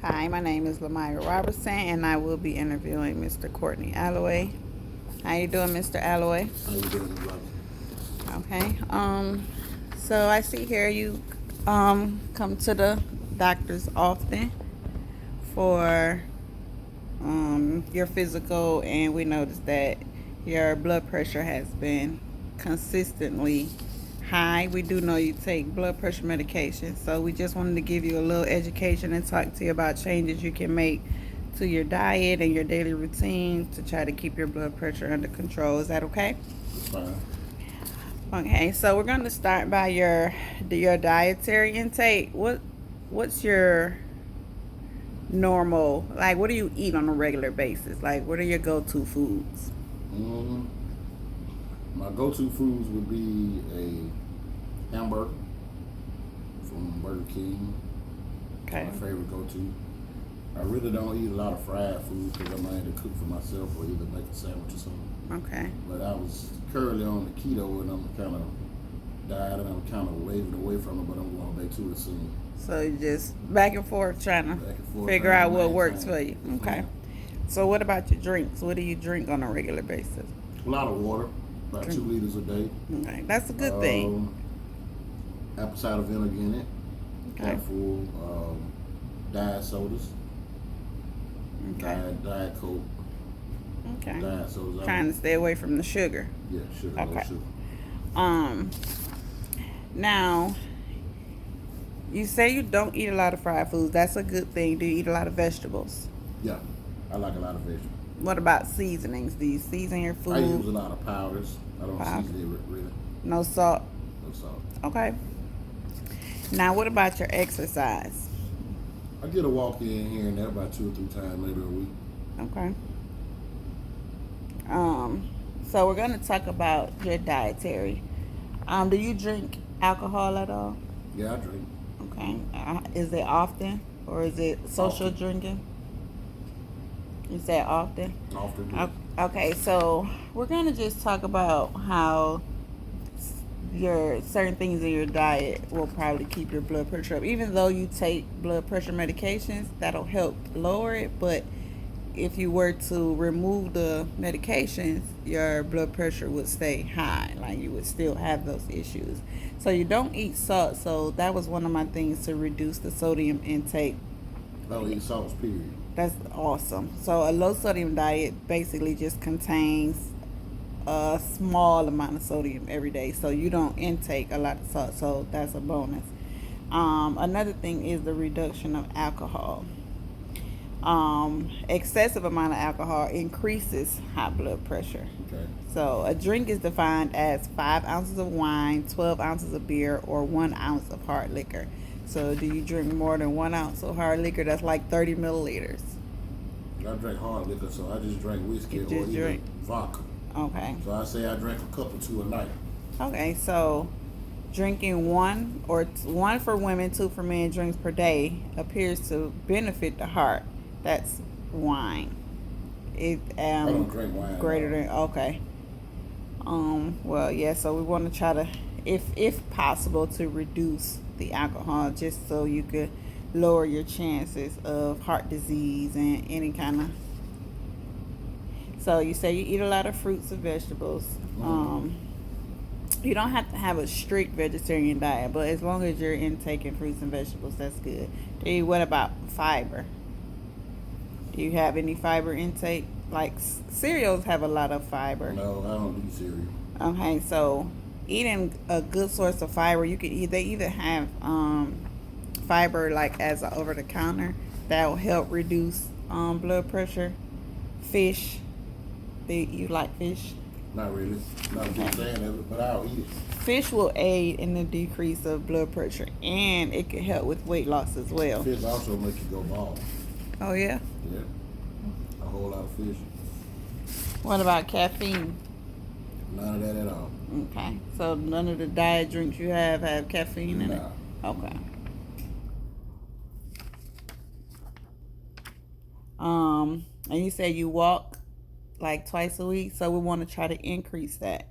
Hi, my name is Lamyra Robertson, and I will be interviewing Mr. Courtney Alloway. How you doing, Mr. Alloway? How you doing, brother? Okay. So I see here you come to the doctors often for your physical, and we noticed that your blood pressure has been consistently high. We do know you take blood pressure medication, so we just wanted to give you a little education and talk to you about changes you can make to your diet and your daily routine to try to keep your blood pressure under control. Is that okay? It's fine. Okay, so we're going to start by your dietary intake. What's your normal, like, what do you eat on a regular basis? Like, what are your go-to foods? Mm, my go-to foods would be a hamburger from Burger King. Okay. My favorite go-to. I really don't eat a lot of fried food because I'm going to cook for myself or either make a sandwich or something. Okay. But I was currently on the keto and I'm kind of diet and I'm kind of waving away from it, but I'm going back to it soon. So you just back and forth trying to Back and forth, figure trying out to what works maintain. for you. Yes, Okay. ma'am. So what about your drinks? What do you drink on a regular basis? A lot of water, about Drink. 2 liters a day. Okay, that's a good thing. Apple cider vinegar in it. Okay. Full diet sodas. Okay. Diet Coke. Okay. Diet sodas. Trying to stay away from the sugar. Yeah, sugar, no Okay. sugar. Um. Now, you say you don't eat a lot of fried foods. That's a good thing. Do you eat a lot of vegetables? Yeah, I like a lot of vegetables. What about seasonings? Do you season your food? I use a lot of powders. I don't Powder. season it really. No salt. No salt. Okay. Now, what about your exercise? I get a walk in here and there about 2 or 3 times maybe a week. Okay. So we're going to talk about your dietary. Do you drink alcohol at all? Yeah, I drink. Okay. Is it often or is it social Often. drinking? You say often? Often. Yeah. Okay, so we're going to just talk about how your certain things in your diet will probably keep your blood pressure up. Even though you take blood pressure medications, that'll help lower it, but if you were to remove the medications, your blood pressure would stay high. Like, you would still have those issues. So you don't eat salt. So that was one of my things to reduce the sodium intake. I don't eat salts, period. That's awesome. So a low sodium diet basically just contains a small amount of sodium every day. So you don't intake a lot of salt. So that's a bonus. Another thing is the reduction of alcohol. Excessive amount of alcohol increases high blood pressure. Okay. So a drink is defined as 5 ounces of wine, 12 ounces of beer, or 1 ounce of hard liquor. So do you drink more than 1 ounce of hard liquor? That's like 30 milliliters. I drink hard liquor, so I just drink whiskey You or just either drink. vodka. Okay. So I say I drink a cup or 2 a night. Okay, so drinking one for women, 2 for men drinks per day appears to benefit the heart. That's wine. It I don't drink wine. greater than okay. Well, yeah. So we want to try to, if possible, to reduce the alcohol, just so you could lower your chances of heart disease and any kind of. So you say you eat a lot of fruits and vegetables. You don't have to have a strict vegetarian diet, but as long as you're intaking fruits and vegetables, that's good. What about fiber? Do you have any fiber intake? Like cereals have a lot of fiber. No, I don't eat cereal. Okay, so eating a good source of fiber, you can eat. They either have fiber like as a over the counter that will help reduce blood pressure. Fish, you like fish? Not really. Not a big fan of it, but I'll eat it. Fish will aid in the decrease of blood pressure, and it can help with weight loss as well. Fish also make you go bald. Oh yeah. Yeah. A whole lot of fish. What about caffeine? None of that at all. Okay, so none of the diet drinks you have caffeine in it? Nah. Okay. And you said you walk like twice a week, so we want to try to increase that.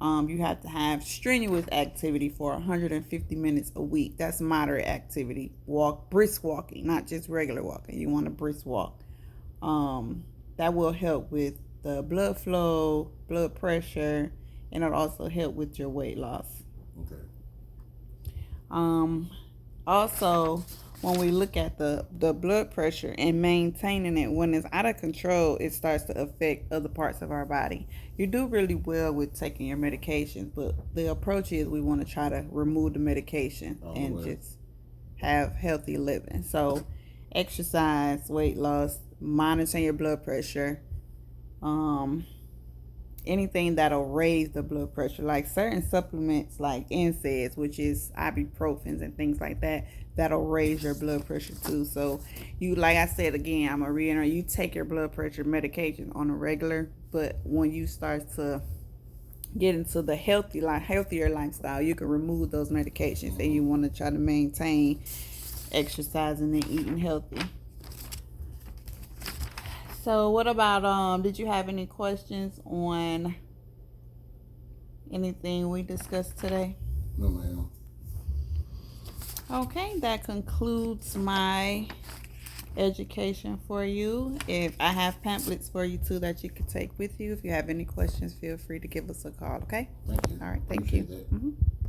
You have to have strenuous activity for 150 minutes a week. That's moderate activity. Brisk walking, not just regular walking. You want a brisk walk. That will help with the blood flow, blood pressure, and it'll also help with your weight loss. Okay. Also, when we look at the blood pressure and maintaining it, when it's out of control, it starts to affect other parts of our body. You do really well with taking your medications, but the approach is we want to try to remove the medication and just have healthy living. So exercise, weight loss, monitoring your blood pressure, anything that'll raise the blood pressure, like certain supplements like NSAIDs, which is ibuprofens and things like that, that'll raise your blood pressure too. So you, like I said again, I'm gonna reiterate, you take your blood pressure medication on a regular, but when you start to get into the healthier lifestyle, you can remove those medications, and you want to try to maintain exercising and eating healthy. So what about did you have any questions on anything we discussed today? No, ma'am. Okay, that concludes my education for you. If I have pamphlets for you too that you could take with you. If you have any questions, feel free to give us a call, okay? Thank you. All right, thank Appreciate you. that.